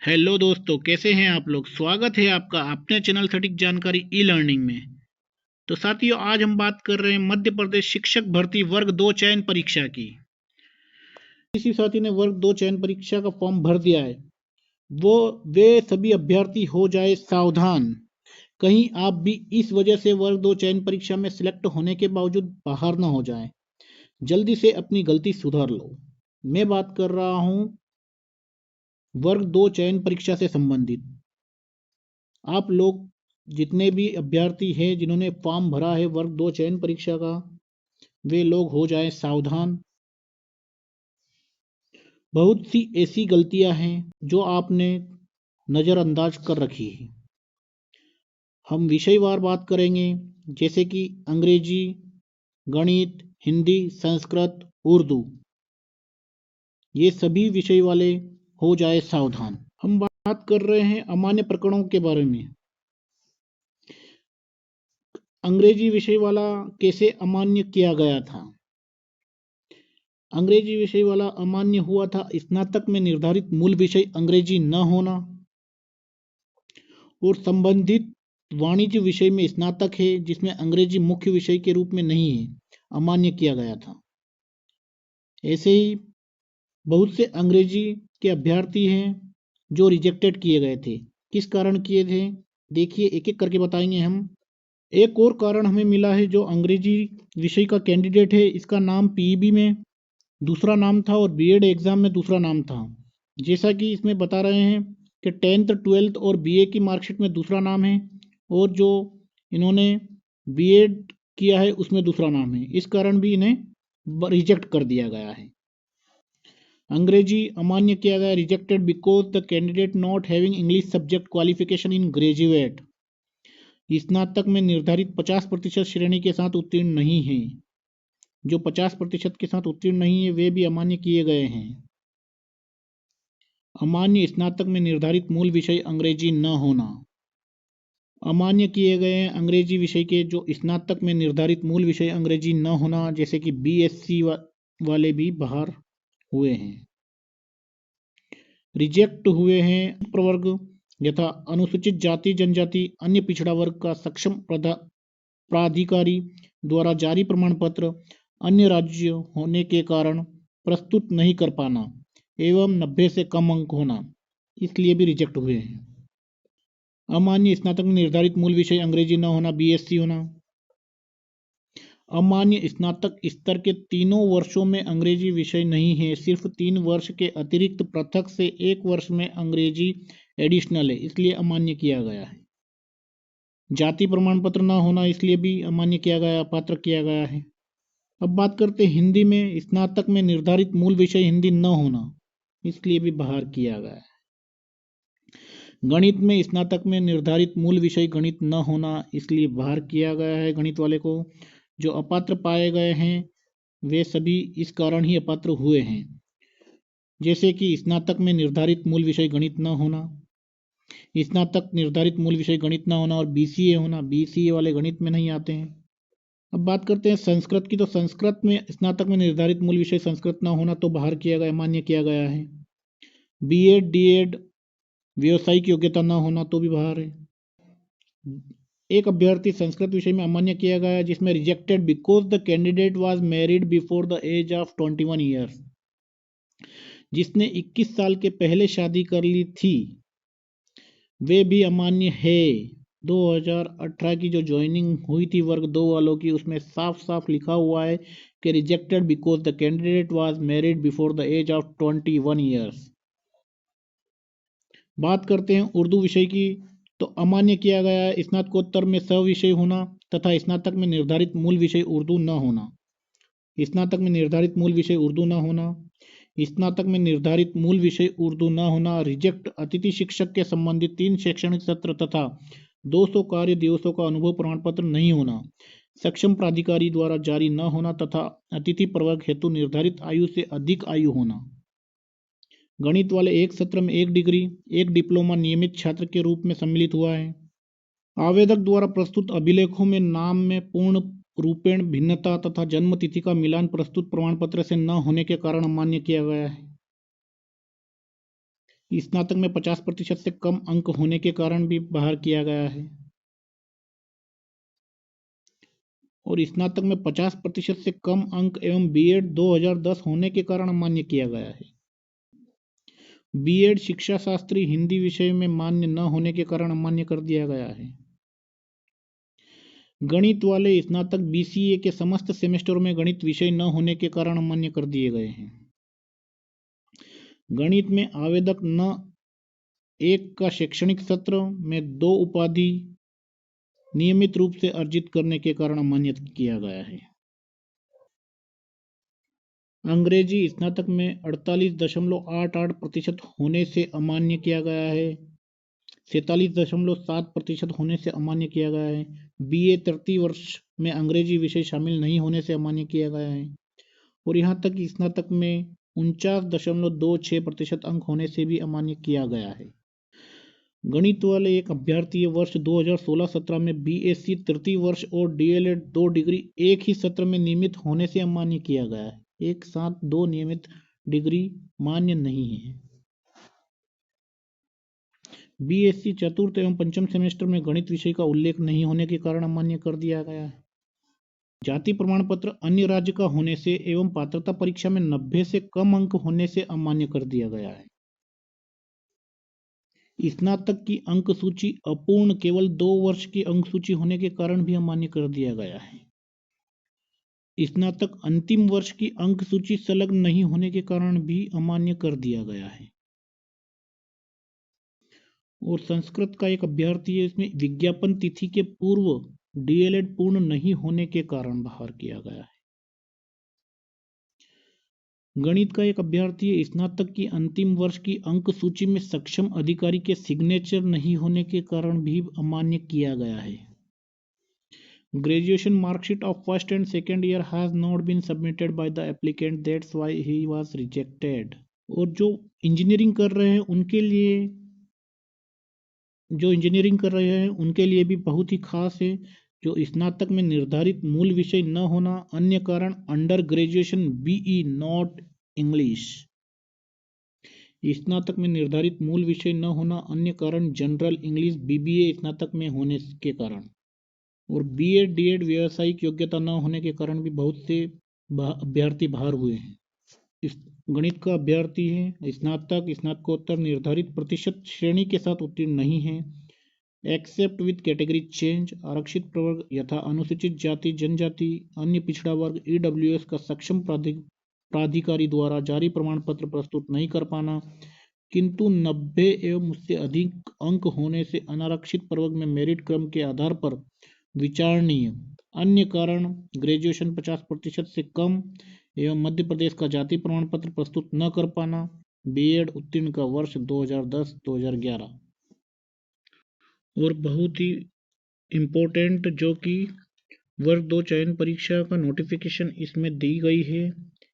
Hello दोस्तों, कैसे हैं आप लोग। स्वागत है आपका अपने चैनल सटीक जानकारी ई लर्निंग में। तो साथियों, आज हम बात कर रहे हैं मध्य प्रदेश शिक्षक भर्ती वर्ग 2 चयन परीक्षा की। किसी साथी ने वर्ग 2 चयन परीक्षा का फॉर्म भर दिया है, वो वे सभी अभ्यर्थी हो जाए सावधान। कहीं आप भी इस वजह से वर्ग 2 चयन परीक्षा में सिलेक्ट होने के बावजूद बाहर न हो जाएं। जल्दी से अपनी गलती सुधार लो। मैं बात कर रहा हूं वर्ग 2 चयन परीक्षा से संबंधित। आप लोग जितने भी अभ्यर्थी हैं जिन्होंने फॉर्म भरा है वर्ग 2 चयन परीक्षा का, वे लोग हो जाएं सावधान। बहुत सी ऐसी गलतियां हैं जो आपने नज़रअंदाज कर रखी है। हम विषयवार बात करेंगे, जैसे कि अंग्रेजी, गणित, हिंदी, संस्कृत, उर्दू। ये सभी विषय वाले हो जाए सावधान। हम बात कर रहे हैं अमान्य प्रकरणों के बारे में। अंग्रेजी विषय वाला कैसे अमान्य किया गया था। अंग्रेजी विषय वाला अमान्य हुआ था स्नातक में निर्धारित मूल विषय अंग्रेजी न होना और संबंधित वाणिज्य विषय में स्नातक है जिसमें अंग्रेजी मुख्य विषय के रूप में नहीं है, अमान्य किया गया था। ऐसे ही बहुत से अंग्रेजी के अभ्यर्थी हैं जो रिजेक्टेड किए गए थे। किस कारण किए थे, देखिए एक एक करके बताएंगे हम। एक और कारण हमें मिला है, जो अंग्रेजी विषय का कैंडिडेट है, इसका नाम पीईबी में दूसरा नाम था और बीएड एग्जाम में दूसरा नाम था। जैसा कि इसमें बता रहे हैं कि 10th 12th और बीए की मार्कशीट में दूसरा नाम है और जो इन्होंने बीएड किया है उसमें दूसरा नाम है। इस कारण भी इन्हें रिजेक्ट कर दिया गया है। अंग्रेजी अमान्य किया गया, rejected because the candidate not having English subject qualification in graduate. स्नातक में निर्धारित 50% श्रेणी के साथ उत्तीर्ण नहीं है। जो 50% के साथ उत्तीर्ण नहीं है वे भी अमान्य किए गए हैं। अमान्य स्नातक में निर्धारित मूल विषय अंग्रेजी न होना। अमान्य किए गए हैं अंग्रेजी विषय के जो स्नातक में निर्धारित मूल विषय अंग्रेजी न होना, जैसे कि बीएससी वाले भी बाहर हुए हैं, रिजेक्ट हुए हैं। प्रवर्ग यथा अनुसूचित जाति जनजाति अन्य पिछड़ा वर्ग का सक्षम प्राधिकारी द्वारा जारी प्रमाण पत्र अन्य राज्य होने के कारण प्रस्तुत नहीं कर पाना एवं 90 से कम अंक होना, इसलिए भी रिजेक्ट हुए हैं। अमान्य स्नातक में निर्धारित मूल विषय अंग्रेजी न होना, बीएससी होना। अमान्य स्नातक स्तर के तीनों वर्षों में अंग्रेजी विषय नहीं है, सिर्फ 3 वर्ष के अतिरिक्त पृथक से 1 वर्ष में अंग्रेजी एडिशनल है, इसलिए अमान्य किया गया है। जाति प्रमाण पत्र न होना, इसलिए भी अमान्य किया गया, अपात्र किया गया है। अब बात करते हैं हिंदी में। स्नातक में निर्धारित मूल विषय हिंदी न होना, इसलिए भी बाहर किया गया है। गणित में स्नातक में निर्धारित मूल विषय गणित न होना, इसलिए बाहर किया गया है गणित वाले को। जो अपात्र पाए गए हैं वे सभी इस कारण ही अपात्र हुए हैं, जैसे कि स्नातक में निर्धारित मूल विषय गणित न होना, स्नातक निर्धारित मूल विषय गणित न होना और बीसीए होना। बीसीए वाले गणित में नहीं आते हैं। अब बात करते हैं संस्कृत की। तो संस्कृत में स्नातक में निर्धारित मूल विषय संस्कृत न होना तो बाहर किया गया, मान्य किया गया है। बीएड डीएड व्यावसायिक योग्यता न होना तो भी बाहर है। एक अभ्यर्थी संस्कृत विषय में अमान्य किया गया जिसमें rejected because the candidate was married before the age of 21 years. जिसने 21 साल के पहले शादी कर ली थी वे भी अमान्य है। 2018 की जो ज्वाइनिंग हुई थी वर्ग 2 वालों की, उसमें साफ साफ लिखा हुआ है कि rejected because the candidate was married before the age of 21 years. बात करते हैं उर्दू विषय की। तो अमान्य किया गया है स्नातकोत्तर में सविषय होना तथा स्नातक में निर्धारित मूल विषय उर्दू न होना। स्नातक में निर्धारित मूल विषय उर्दू न होना, स्नातक में निर्धारित मूल विषय उर्दू न होना। रिजेक्ट अतिथि शिक्षक के संबंधित 3 शैक्षणिक सत्र तथा 200 कार्य दिवसों का अनुभव प्रमाण पत्र नहीं होना, सक्षम प्राधिकारी द्वारा जारी न होना तथा अतिथि प्रवर्ग हेतु निर्धारित आयु से अधिक आयु होना। गणित वाले एक सत्र में 1 डिग्री 1 डिप्लोमा नियमित छात्र के रूप में सम्मिलित हुआ है। आवेदक द्वारा प्रस्तुत अभिलेखों में नाम में पूर्ण रूपेण भिन्नता तथा जन्म तिथि का मिलान प्रस्तुत प्रमाण पत्र से न होने के कारण अमान्य किया गया है। स्नातक में 50% से कम अंक होने के कारण भी बाहर किया गया है। और स्नातक में 50% से कम अंक एवं बीएड 2010 होने के कारण अमान्य किया गया है। बीएड शिक्षा शास्त्री हिंदी विषय में मान्य न होने के कारण अमान्य कर दिया गया है। गणित वाले स्नातक बीसीए के समस्त सेमेस्टरों में गणित विषय न होने के कारण अमान्य कर दिए गए हैं। गणित में आवेदक न एक का शैक्षणिक सत्र में 2 उपाधि नियमित रूप से अर्जित करने के कारण अमान्य किया गया है। अंग्रेजी स्नातक में 48.88% होने से अमान्य किया गया है। 47.7% होने से अमान्य किया गया है। बीए तृतीय वर्ष में अंग्रेजी विषय शामिल नहीं होने से अमान्य किया गया है। और यहाँ तक कि स्नातक में 49.26% अंक होने से भी अमान्य किया गया है। गणित वाले एक अभ्यर्थी वर्ष 2016-17 में बीएससी तृतीय वर्ष और डीएलएड 2 डिग्री एक ही सत्र में नियमित होने से अमान्य किया गया है। एक साथ 2 नियमित डिग्री मान्य नहीं है। बीएससी चतुर्थ एवं पंचम सेमेस्टर में गणित विषय का उल्लेख नहीं होने के कारण अमान्य कर दिया गया है। जाति प्रमाण पत्र अन्य राज्य का होने से एवं पात्रता परीक्षा में 90 से कम अंक होने से अमान्य कर दिया गया है। स्नातक की अंक सूची अपूर्ण केवल 2 वर्ष की अंक सूची होने के कारण भी अमान्य कर दिया गया है। स्नातक अंतिम वर्ष की अंक सूची संलग्न नहीं होने के कारण भी अमान्य कर दिया गया है। और संस्कृत का एक अभ्यर्थी है, इसमें विज्ञापन तिथि के पूर्व डीएलएड पूर्ण नहीं होने के कारण बाहर किया गया है। गणित का एक अभ्यर्थी है, स्नातक की अंतिम वर्ष की अंक सूची में सक्षम अधिकारी के सिग्नेचर नहीं होने के कारण भी अमान्य किया गया है। Graduation marksheet of first and second year has not been submitted by the applicant, that's why he was rejected. और जो इंजीनियरिंग कर रहे हैं उनके लिए भी बहुत ही खास है। जो स्नातक में निर्धारित मूल विषय न होना, अन्य कारण under graduation BE not English. स्नातक में निर्धारित मूल विषय न होना, अन्य कारण जनरल इंग्लिश बीबीए स्नातक में होने के कारण। और बीएड डीएड व्यावसायिक योग्यता न होने के कारण भी बहुत से अभ्यर्थी बाहर हुए हैं। इस गणित का अभ्यर्थी है, स्नातकोत्तर निर्धारित प्रतिशत श्रेणी के साथ उत्तीर्ण नहीं है, एक्सेप्ट विद कैटेगरी चेंज, आरक्षित प्रवर्ग यथा अनुसूचित जाति जनजाति अन्य पिछड़ा वर्ग ईडब्ल्यूएस का सक्षम प्राधिकारी द्वारा जारी प्रमाण पत्र प्रस्तुत नहीं कर पाना, किंतु 90 एवं उससे अधिक अंक होने से अनारक्षित प्रवर्ग में मेरिट क्रम के आधार पर विचारणीय। अन्य कारण ग्रेजुएशन 50% से कम एवं मध्य प्रदेश का जाति प्रमाण पत्र प्रस्तुत न कर पाना, बीएड उत्तीर्ण का वर्ष 2010-2011। और बहुत ही इम्पोर्टेंट जो कि वर्ग 2 चयन परीक्षा का नोटिफिकेशन इसमें दी गई है।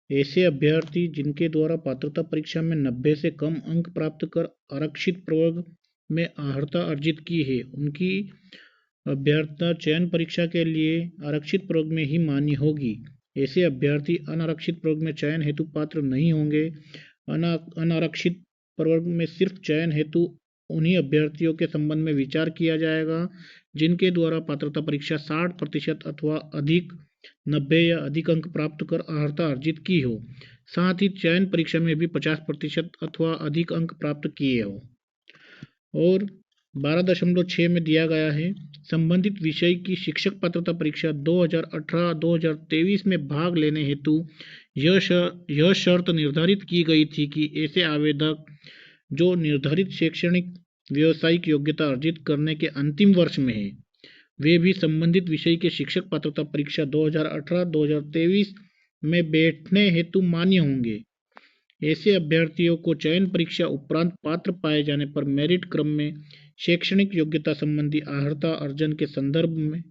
ऐसे अभ्यर्थी जिनके द्वारा पात्रता परीक्षा में 90 से कम अंक प्राप्त कर आरक्षित प्रवर्ग में अर्हता अर्जित की है, उनकी अभ्यर्थता चयन परीक्षा के लिए आरक्षित प्रवर्ग में ही मान्य होगी। ऐसे अभ्यर्थी अनारक्षित प्रवर्ग में चयन हेतु पात्र नहीं होंगे। अनारक्षित प्रवर्ग में सिर्फ चयन हेतु उन्हीं अभ्यर्थियों के संबंध में विचार किया जाएगा जिनके द्वारा पात्रता परीक्षा 60% अथवा अधिक 90 या अधिक अंक प्राप्त कर अर्हता अर्जित की हो। साथ ही चयन परीक्षा में भी 50% अथवा अधिक अंक प्राप्त किए हो। और 12.6 में दिया गया है, संबंधित विषय की शिक्षक पात्रता परीक्षा 2018-2023 में भाग लेने हेतु यह शर्त निर्धारित की गई थी कि ऐसे आवेदक जो निर्धारित शैक्षणिक व्यावसायिक योग्यता अर्जित करने के अंतिम वर्ष में है, वे भी संबंधित विषय के शिक्षक पात्रता परीक्षा 2018-2023 में बैठने हेतु मान्य होंगे। ऐसे अभ्यर्थियों को चयन परीक्षा उपरांत पात्र पाए जाने पर मेरिट क्रम में शैक्षणिक योग्यता संबंधी अर्हता अर्जन के संदर्भ में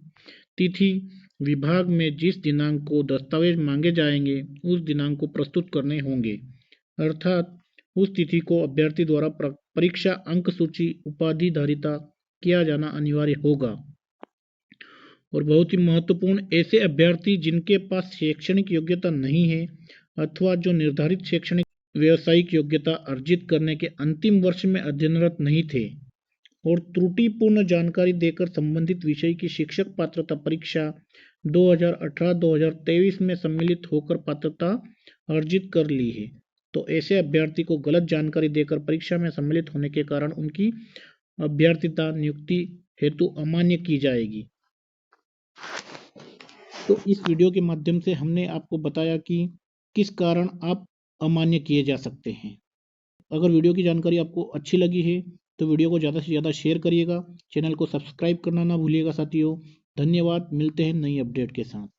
तिथि विभाग में जिस दिनांक को दस्तावेज मांगे जाएंगे उस दिनांक को प्रस्तुत करने होंगे, अर्थात उस तिथि को अभ्यर्थी द्वारा परीक्षा अंक सूची उपाधिधारिता किया जाना अनिवार्य होगा। और बहुत ही महत्वपूर्ण, ऐसे अभ्यर्थी जिनके पास शैक्षणिक योग्यता नहीं है अथवा जो निर्धारित शैक्षणिक व्यावसायिक योग्यता अर्जित करने के अंतिम वर्ष में अध्ययनरत नहीं थे और त्रुटिपूर्ण जानकारी देकर संबंधित विषय की शिक्षक पात्रता परीक्षा 2018-2023 में सम्मिलित होकर पात्रता अर्जित कर ली है, तो ऐसे अभ्यर्थी को गलत जानकारी देकर परीक्षा में सम्मिलित होने के कारण उनकी अभ्यर्थिता नियुक्ति हेतु अमान्य की जाएगी। तो इस वीडियो के माध्यम से हमने आपको बताया कि किस कारण आप अमान्य किए जा सकते हैं। अगर वीडियो की जानकारी आपको अच्छी लगी है तो वीडियो को ज़्यादा से ज़्यादा शेयर करिएगा, चैनल को सब्सक्राइब करना ना भूलिएगा साथियों। धन्यवाद, मिलते हैं नई अपडेट के साथ।